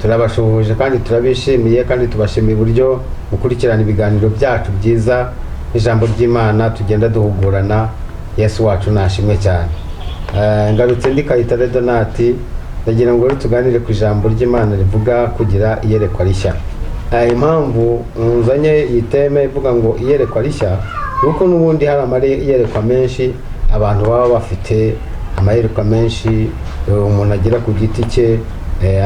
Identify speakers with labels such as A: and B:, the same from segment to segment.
A: turabashuhuje kandi turabishimiye kandi tubashimiye uburyo mukurikirana ibiganiro byacu byiza ijambo ry'Imana tugenda duhugurana. Yesu wacu nashimwe cyane. Ngarutse ndi Kayitare Donati, ndagira ngo tuganire ku ijambo ry'Imana rivuga kugira iyerekwa rishya. Impamvu nzanye iteme ivuga ngo iyerekwa rishya nuko n'ubundi hari iyerekwa menshi abantu baba bafite, amayerekwa menshi umuntu agira ku giti cye,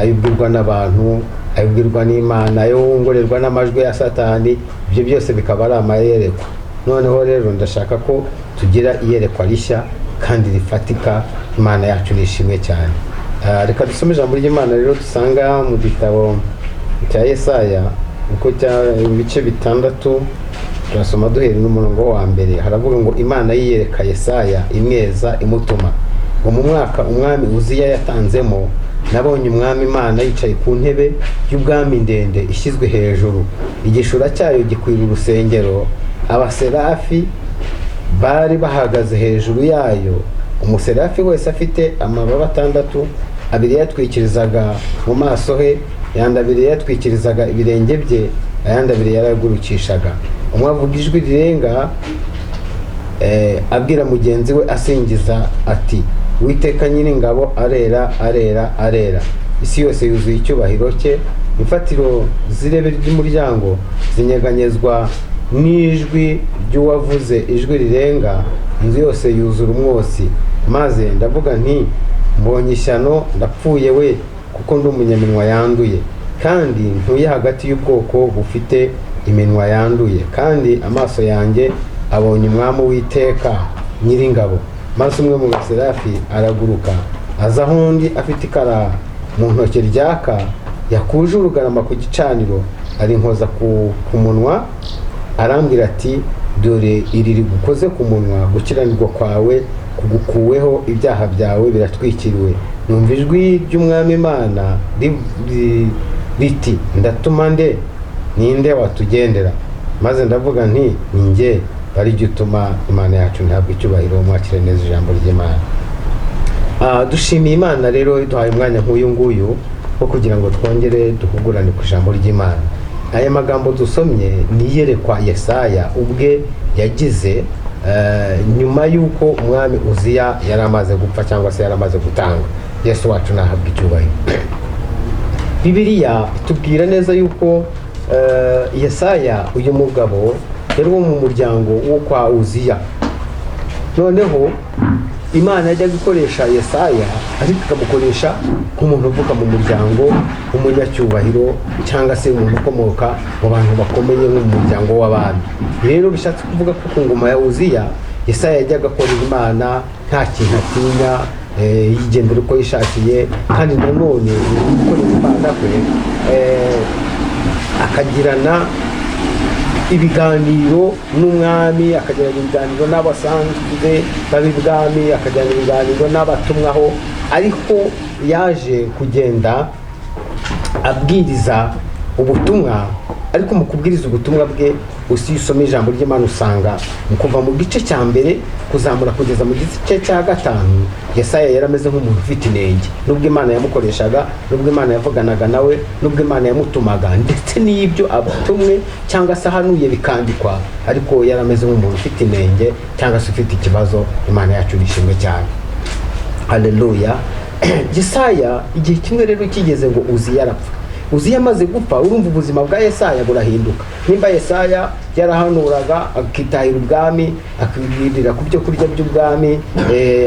A: ayubwirwa n'abantu, ayubwirwa n'Imana, ayo wongorerwa n'amajwi ya Satani, ibyo byose bikaba ari amayerekwa. Noneho rero ndashaka ko tugira iyerekwa rishya kandi rifatika. Imana yacu nishimwe cyane. Reka dusome ijambo ry'Imana rero dusanga mu gitabo cya Yesaya uko ibice 6, turasoma duhera n'umurongo wa mbere. Haravuga ngo Imana yiyereka Yesaya imweza imutuma ngo mu mwaka umwami Uziya yatanzemo, nabonye umwami Imana yicaye ku ntebe y'ubwami ndende ishyizwe hejuru, igishura cyayo gikwira urusengero, abaserafi bari bahagaze hejuru yayo, umuserafi wese afite amababa 6, abiri yatwikirizaga mu maso he, ayandi abiri yatwikirizaga ibirenge bye, ayandi abiri yaragurukishaga. Umwe avuga ijwi rirenga abwira mugenzi we asingiza ati, Uwiteka Nyiringabo arera, arera, arera, isi yose yuzuye icyubahiro cye. Imfatiro z'irebe ry'umuryango zinyeganyezwa n'ijwi ry'uwavuze ijwi rirenga, inzu yose yuzura umwotsi. Maze ndavuga nti, mbonye ishyano, ndapfuye we, kuko ndi umunyaminwa yanduye, kandi ntuye hagati y'ubwoko bufite iminwa yanduye, kandi amaso yanjye abonye umwami Uwiteka Nyiringabo. Maze umwe mu baserafi araguruka aza aho undi afite ikara mu ntoki ryaka, yakuje urugarama ku gicaniro, arinkoza ku munwa, arambwira ati, dore iri rigukoze ku munwa, gukiranirwa kwawe kugukuweho, ibyaha byawe biratwikiriwe. Numva ijwi ry'umwami Imana riti, ndatuma nde? Ninde watugendera? Maze ndavuga nti, ni njye, bari gutuma. Imana yacu ntabwo icyubahiro, mwakire neza ijambo ry'Imana. Dushimiye Imana rero iduhaye umwanya nk'uyu nguyu wo kugira ngo twongere duhugurane ku ijambo ry'Imana. Aya magambo dusomye ni iyerekwa Yesaya ubwe yagize nyuma y'uko umwami Uziya yari amaze gupfa cyangwa se yari amaze gutanga. Yesu wacu nahabwa icyubahiro. Bibiliya itubwira neza yuko Yesaya uyu mugabo yari wo mu muryango wo kwa Uziya. Noneho Imana yajya gukoresha Yesaya, ariko ikamukoresha nk'umuntu uvuka mu muryango w'umunyacyubahiro cyangwa se umuntu ukomoka mu bantu bakomeye nko mu muryango w'abami. Rero bishatse kuvuga ko ku ngoma ya Uziya Yesaya yajyaga akorera Imana nta kintu atinya, yigendera uko yishakiye, kandi nanone gukorera Imana kwe akagirana ibiganiro n'umwami, akagirana ibiganiro n'abasanzwe bab'ibwami, akagirana ibiganiro n'abatumwaho. Ariko yaje kugenda abwiriza ubutumwa, ariko mu kubwiriza ubutumwa bwe usoma ijambo ry'Imana usanga mu kuva mu gice cya mbere kuzamura kugeza mu gice cya 5 Yesaya yarameze nk'umuntu ufite inenge. Nubwo Imana yamukoreshaga, nubwo Imana yavuganaga nawe, nubwo Imana yamutumaga, ndetse n'ibyo abatumwe cyangwa se ahanuye bikandikwa, ariko yarameze nk'umuntu ufite inenge cyangwa se ufite ikibazo. Imana yacu nishimwe cyane. Haleluya. Yesaya igihe kimwe rero kigeze ngo Uziya arapfa. Uziya amaze gupfa, urumva ubuzima bwa Yesaya burahinduka. Nimba Yesaya yarahanuraga akitahira ubwami, akibwirira ku byo kurya by'ubwami,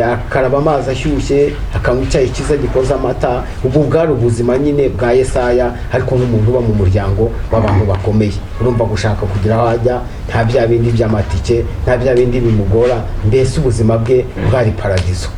A: akaraba amazi ashyushye, akanywa icyayi cyiza gikoza amata, ubu bwari ubuzima nyine bwa Yesaya, ariko n'umuntu uba mu muryango w'abantu bakomeye. Urumva gushaka kugira aho ajya, nta bya bindi by'amatike, nta bya bindi bimugora, mbese ubuzima bwe bwari paradizo.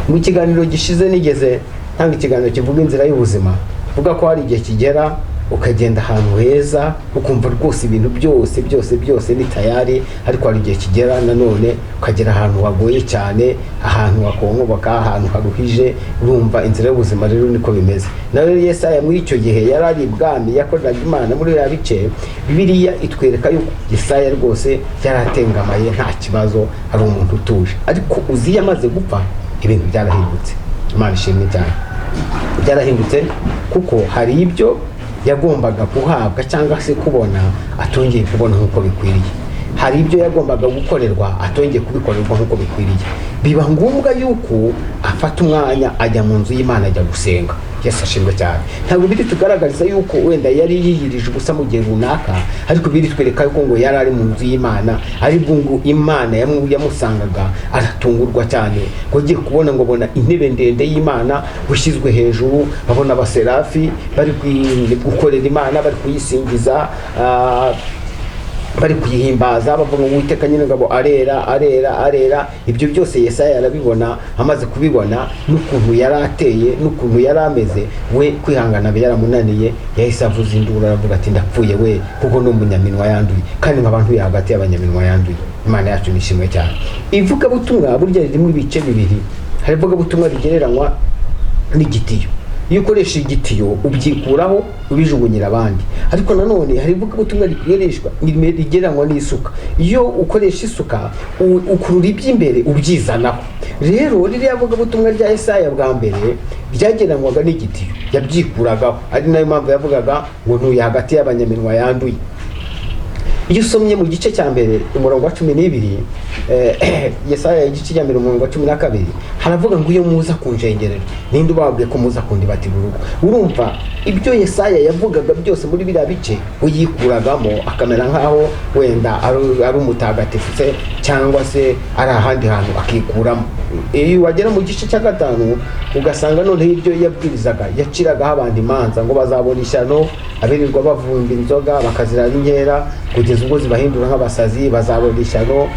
A: Mu kiganiro gishize nigeze tanga ikiganiro kivuga inzira y'ubuzima, vuga ko hari igihe kigera ukagenda ahantu heza ukumva rwose ibintu byose ni tayari, ariko hari igihe kigera nanone ukagera ahantu hagoye cyane, ahantu hakongoboka, ahantu haruhije. Urumva inzira y'ubuzima rero niko bimeze. Nawe Yesaya muri icyo gihe yari ari ibwami, yakoreraga Imana muri ya bice. Bibiliya itwereka yuko Yesaya rwose yaratengamaye nta kibazo, ari umuntu utuje. Ariko Uziya amaze gupfa ibintu byarahindutse. Imana ishimwe cyane. Byarahindutse kuko hari ibyo yagombaga guhabwa cyangwa se kubona atongeye kubona nk'uko bikwiriye, hari ibyo yagombaga gukorerwa atongeye kubikorerwa nk'uko bikwiriye. Biba ngombwa yuko afata umwanya ajya mu nzu y'Imana ajya gusenga. Yesu ashimwe cyane. Ntabwo biri tugaragariza yuko wenda yari yiyirije ubusa mu gihe runaka, ariko biri twereka yuko ngo yari ari mu nzu y'Imana, aribwo ngo Imana yamusangaga aratungurwa cyane, ngo agiye kubona ngo abona intebe ndende y'Imana bushyizwe hejuru, abona abaserafi bari gukorera Imana, bari kuyisingiza, bari kuyihimbaza bavuga ngo Uwiteka Nyiringabo arera arera arera. Ibyo byose Yesaya arabibona. Amaze kubibona n'ukuntu yari ateye n'ukuntu yari ameze, we kwihangana byaramunaniye, yahise avuza induru aravuga ati ndapfuye we, kuko ni umunyaminwa yanduye, kandi nk'abantu hagati y'abanyaminwa yanduye. Imana yacu nishimwe cyane. Ivugabutumwa burya ririmo ibice bibiri. Hari ivugabutumwa rigereranywa n'igitiyo. Iyo ukoresha igitiyo ubyikuraho ubijugunyira abandi, ariko nanone hari ivugabutumwa rigereranywa n'isuka. Iyo ukoresha isuka ukurura iby'imbere ubyizanaho. Rero ririya vugabutumwa rya Yesaya bwa mbere ryagereranywaga n'igitiyo, yabyikuragaho. Ari nayo mpamvu yavugaga ngo ntuye hagati y'abanyaminwa yanduye. Iyo usomye mu gice cya mbere umurongo wa 12, Yesaya igice cya mbere umurongo wa 12, haravuga ngo iyo muza kunjengerera ninde ubabwiye ko muza kundibatira urugo. Urumva ibyo Yesaya yavugaga byose muri biriya bice uyikuragamo akamera nkaho wenda ari umutagatifu se cyangwa se ari ahandi hantu akikuramo. Iyo wagera mu gice cya 5 ugasanga none ibyo yabwirizaga yaciragaho abandi imanza ngo bazabona ishyano, abirirwa bavumba inzoga bakazira n'inkera kugeza ubwo zibahindura nk'abasazi, bazabona ishyano,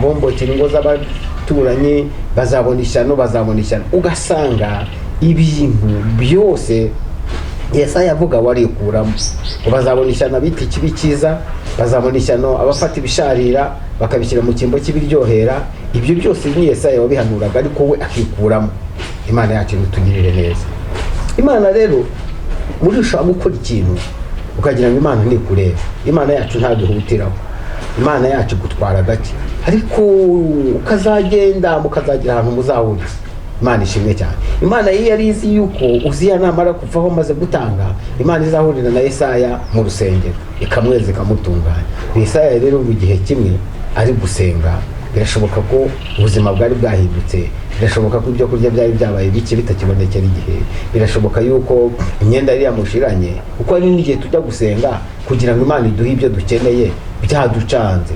A: bombokera ingo z'abaturanyi bazabona ishyano, bazabona ishyano. Ugasanga ibintu byose Yesaya avuga warikuramo. Bazabona ishyano abita ikibi cyiza, bazabona ishyano abafata ibisharira bakabishyira mu cyimbo cy'ibiryohera. Ibyo byose ni Yesaya wabihanuraga, ariko we akikuramo. Imana yacu itugirire neza. Imana rero muri ushaka gukora ikintu ukagira ngo Imana ntikureba, Imana yacu ntagihutiraho. Imana yacu gutwara gake, ariko ukazagenda mukazagira ahantu muzahurira. Imana ishimwe cyane. Imana yari izi yuko Uziya namara kuvaho maze gutanga, Imana izahurira na Yesaya mu rusengero ikamweza ikamutunganya. Yesaya rero mu gihe kimwe ari gusenga, birashoboka ko ubuzima bwari bwahindutse, birashoboka ko ibyo kurya byari byabaye bike bitakibonekera igihe, birashoboka yuko imyenda yari yamushiranye, kuko ari n'igihe tujya gusenga kugira ngo Imana iduhe ibyo dukeneye byaducanze.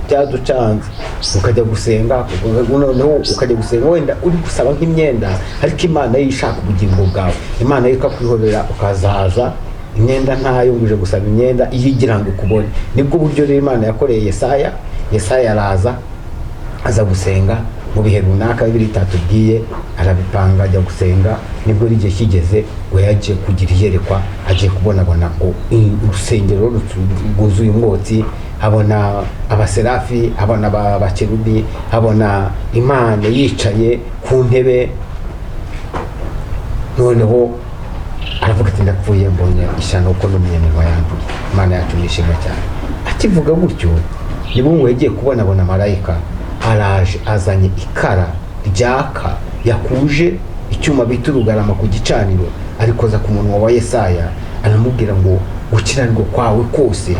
A: Ukajya gusenga noneho ukajya gusenga wenda uri gusaba nk'imyenda, ariko Imana yishaka ubugingo bwawe, Imana ikakwihorera ukazaza imyenda ntayo nguje gusaba imyenda iyigira ngo ukubone. Nibwo buryo rero Imana yakoreye Yesaya. Yesaya araza aza gusenga mu bihe runaka bibiri tatubwiye, arabipanga ajya gusenga. Nibwo igihe kigeze ngo yaje kugira iyerekwa, agiye kubona ngo urusengero rwuzuye umwotsi, abona abaserafi, abona abakerubi, abona Imana yicaye ku ntebe. Noneho aravuga ati ndapfuye, mbonye ishyano uko n'umunyaminwa yanduye. Imana yacu nishimwe cyane. Akivuga gutyo nibwo ngo yagiye kubona marayika araje azanye ikara ryaka, yakuje icyuma bita urugarama ku gicaniro, arikoza ku munwa wa Yesaya, aramubwira ngo gukiranirwa kwawe kose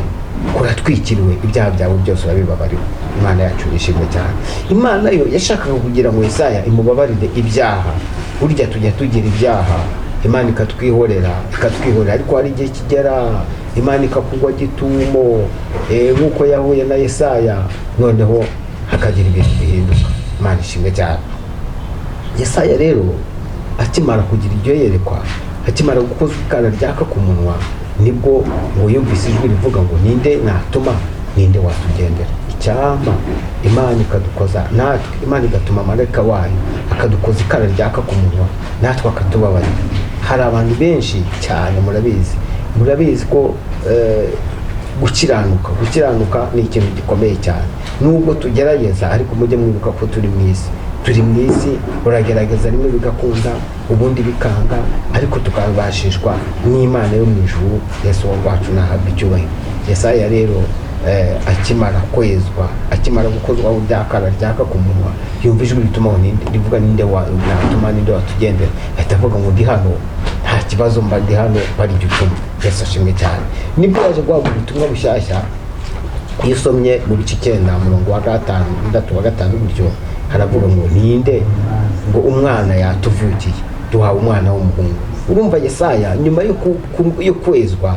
A: kuratwikiriwe, ibyaha byawe byose urabibabariwe. Imana yacu yishimwe cyane. Imana yo yashakaga kugira ngo Yesaya imubabarire ibyaha. Burya tujya tugira ibyaha, Imana ikatwihorera, ariko hari igihe kigera Imana ikakugwa gitumo, nk'uko yahuye na Yesaya, noneho hakagira ibintu bihinduka. Imana ishimwe cyane. Yesaya rero akimara kugira ibyo yerekwa, akimara gukoza ikara ryaka ku munwa, nibwo ngo yumvise ijwi rivuga ngo ninde natuma, ninde watugendera. Icyama Imana ikadukoza natwe, Imana igatuma marayika wayo akadukoza ikara ryaka ku munwa, natwe akatubabarira. Hari abantu benshi cyane murabizi ko gukiranuka ni ikintu gikomeye cyane. Nubwo tugerageza, ariko mujye mwibuka ko turi mu isi, uragerageza rimwe bigakunda, ubundi bikanga, ariko tukabashishwa n'Imana yo mu ijuru. Yesu wacu nahabwa icyubahiro. Yesaya rero akimara kwezwa, akimara gukozwaho ryakara ryaka ku munwa, yumva ijwi rituma rivuga ninde natuma, ninde watugendera. Ahita avuga ngo ndi hano, nta ikibazo mba ndi hano bari gicuma. Yesu ashimwe cyane. Nibwo yaje guhabwa ubutumwa bushyashya. Iyo usomye mu bice 9 umurongo wa 5 gutyo haravuga ngo ninde ngo umwana yatuvukiye, duhawe umwana w'umuhungu. Urumva Yesaya nyuma yo kwezwa,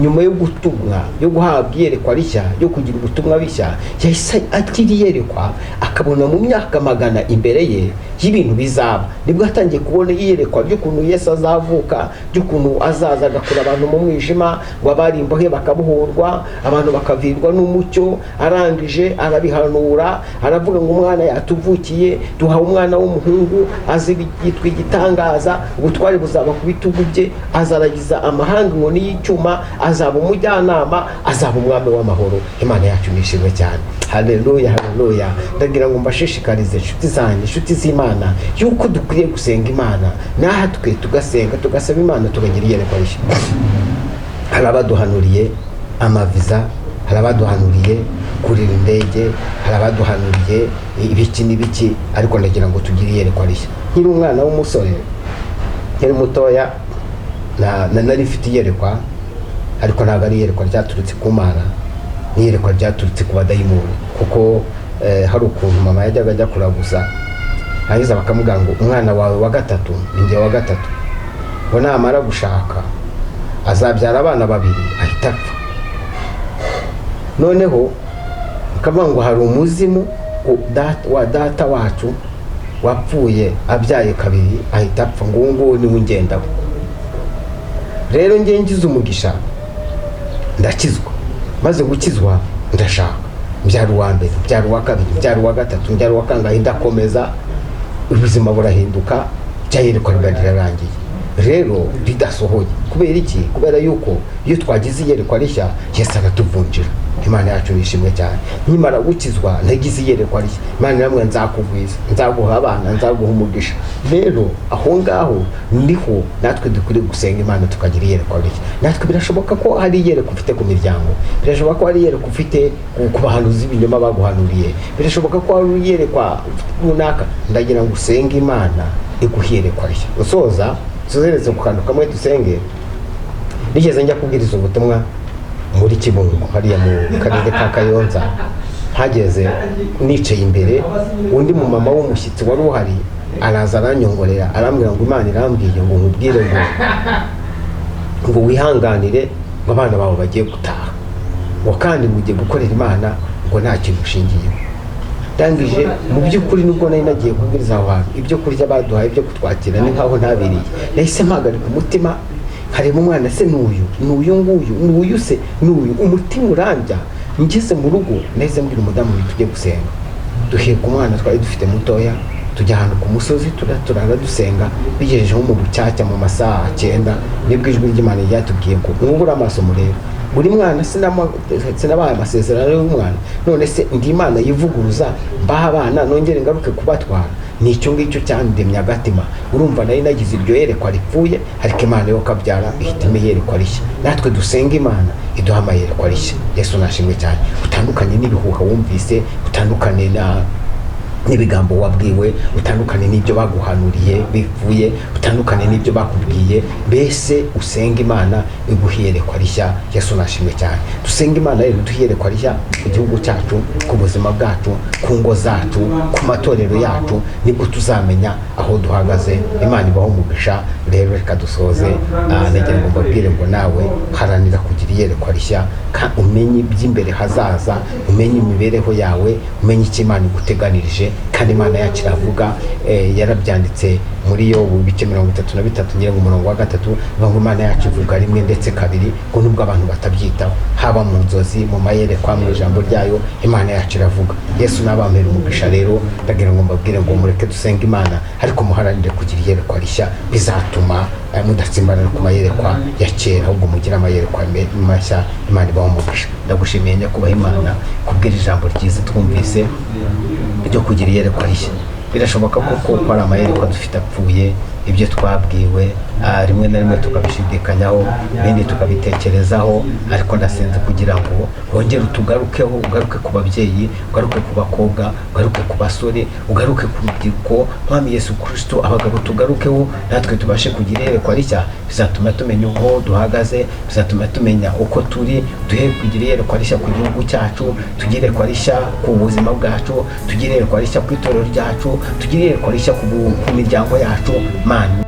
A: nyuma yo gutumwa, yo guhabwa iyerekwa rishya, yo kugira ubutumwa bishya, yahise agira iyerekwa akabona mu myaka 100 imbere ye y'ibintu bizaba. Nibwo atangiye kubona iyerekwa ry'ukuntu Yesu azavuka, ry'ukuntu azaza agakura abantu mu mwijima, ngo abari imbohe bakabuhurwa, abantu bakavirwa n'umucyo. Arangije arabihanura, aravuga ngo umwana yatuvukiye, duhawe umwana w'umuhungu, azitwa igitangaza, ubutware buzaba ku bitugu bye, azaragiza amahanga inkoni y'icyuma, azaba umujyanama, azaba umwami w'amahoro. Imana yacu nishimwe cyane. Haleluya, haleluya. Ndagira ngo mbashishikarize inshuti zanjye, inshuti z'Imana, yuko dukwiye gusenga Imana, natwe tugasenga, tugasaba Imana, tukagira iyerekwa rishya. Hari abaduhanuriye amaviza, hari abaduhanuriye kurira indege, hari abaduhanuriye ibiki n'ibiki, ariko ndagira ngo tugire iyerekwa rishya. Nkiri umwana w'umusore, nkiri mutoya, nari mfite iyerekwa, ariko ntabwo ari iyerekwa ryaturutse ku Mana, ni iyerekwa ryaturutse ku badayimoni. Kuko hari ukuntu mama yajyaga ajya kuraguza, hanyuma bakamubwira ngo umwana wawe wa gatatu ni njye wa gatatu, ngo namara gushaka azabyara abana 2 ahita apfa. Noneho bakavuga ngo hari umuzimu wa data wacu wapfuye abyaye 2 ahita apfa, ngo uwo nguwo niwe ungendaho. Rero njye ngize umugisha ndakizwa, maze gukizwa ndashaka, mbyara uwa mbere, mbyara uwa kabiri, mbyara uwa gatatu, mbyara uwa kangahe, ndakomeza, ubuzima burahinduka, cyayerekwa rirarangiye. Rero ridasohoye. Kubera iki? Kubera yuko iyo twagize iyerekwa rishya Yesu aratuvunjira. Imana yacu nishimwe cyane. Nkimara gukizwa nagize iyerekwa rishya, Imana namwe nzakugwiza, nzaguha abana, nzaguha umugisha. Rero aho ngaho niho natwe dukwiriye gusenga Imana, tukagira iyerekwa rishya. Natwe birashoboka ko hari iyerekwa ufite ku miryango, birashoboka ko hari iyerekwa ufite ku bahanuzi b'ibinyoma baguhanuriye, birashoboka ko hari iyerekwa runaka. Ndagira ngo usenge Imana iguha iyerekwa rishya. Usoza tuzeretse ku kantu kamwe dusenge. Nigeze njya kubwiriza ubutumwa muri Kibungo, hariya mu karere ka Kayonza. Hageze nicaye imbere, undi mu mama w'umushyitsi wari uhari araza aranyongorera, arambwira ngo Imana irambwiye ngo nkubwire ngo wihanganire, ngo abana bawe bagiye gutaha, ngo kandi mugiye gukorera Imana, ngo nta kintu ushingiye. Ndangije mu by'ukuri nubwo nari nagiye kubwiriza aho hantu, ibyo kurya baduhaye byo kutwakira ni nkaho ntabiriye. Nahise mpagarika umutima, harimo umwana se n'uyu se n'uyu, umutima urambya. Ngeze mu rugo nahise mbwira umudamu ngo tujye gusenga. Duheka umwana twari dufite mutoya, tujya ahantu ku musozi, turara dusenga. Bigejeje nko mu bucyacya mu masaha 9 nibwo ijwi ry'Imana ryatubwiye ngo mwubure amaso murebe. Buri mwana sinabaye amasezerano y'umwana, none se ndi Imana yivuguruza mbaha abana nongere ngaruke kubatwara? Nicyo ngicyo cyandemye agatima. Urumva nari nagize iryo yerekwa ripfuye, ariko Imana yo kabyara ihitime yerekwa rishya. Natwe dusenga Imana iduha amayerekwa rishya. Yesu nashimwe cyane. Utandukanye n'ibihuha wumvise, utandukanye n'ibigambo wabwiwe, utandukane n'ibyo baguhanuriye bivuye, utandukane n'ibyo bakubwiye. Bese usenga Imana iguhiyerekwa rishya. Yesu nashimwe cyane. Dusenga Imana rero duhiyerekwa rishya ku gihugu cyacu, ku buzima bwacu, ku ngo zacu, ku matorero yacu. Nibwo tuzamenya aho duhagaze. Imana ibaho umugisha. Rero reka dusoze, nagira ngo mbabwire ngo nawe haranira kugira iyerekwa rishya, umenye iby'imbere hazaza, umenye imibereho yawe, umenye icyo Imana iguteganirije. Kandi Imana yacu iravuga, yarabyanditse muri Yobu bice 33 ngira ngo umurongo wa 3, ngo Imana yacu ivuga rimwe ndetse kabiri, ngo nubwo abantu batabyitaho, haba mu nzozi, mu mayerekwa, mu ijambo ryayo, Imana yacu iravuga. Yesu nabampera umugisha. Rero ndagira ngo mbabwire ngo mureke dusenga Imana, ariko muharanire kugira iyerekwa rishya, bizatuma mudatsimbarara ku mayerekwa ya kera, ahubwo mugira amayerekwa mashya. Imana ibaho umugisha. Ndagushimiye nyakubaha Imana kubwira ijambo ryiza twumvise ryo kugira iyerekwa rishya. Birashoboka ko hari amayerekwa dufite apfuye, ibyo twabwiwe rimwe na rimwe tukabishidikanyaho, ibindi tukabitekerezaho, ariko ndasenze kugira ngo wongere utugarukeho, ugaruke ku babyeyi, ugaruke ku bakobwa, ugaruke ku basore, ugaruke ku rubyiruko. Mwami Yesu Kristo, abagabo tugarukeho, natwe tubashe kugira iyerekwa rishya, bizatuma tumenya aho duhagaze, bizatuma tumenya uko turi, duhe kugira iyerekwa rishya ku gihugu cyacu, tugire iyerekwa rishya ku buzima bwacu, tugire iyerekwa rishya ku itorero ryacu, tugire iyerekwa rishya ku miryango yacu. Mana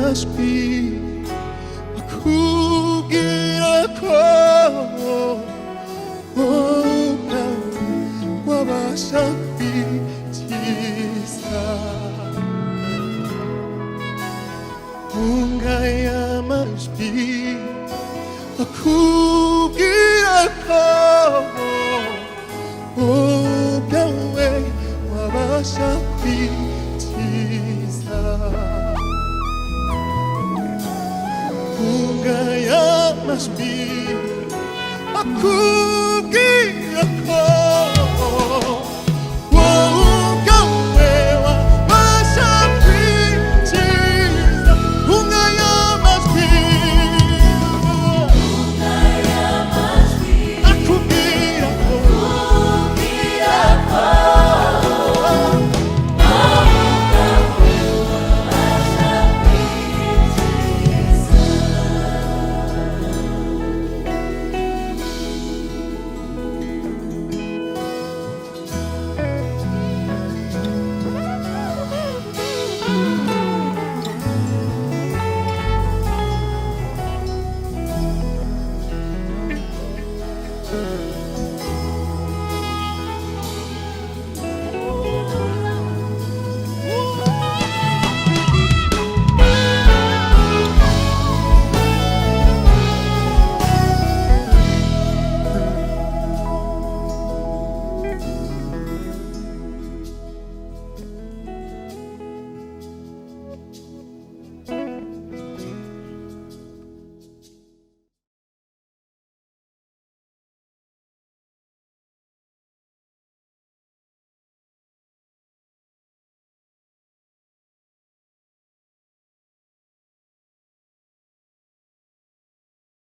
B: amajwi akubwira ko wowe wabasha kwikiza unga y'amajwi akubwira ko wowe wabasha kwikiza unga y'amajwi akubwira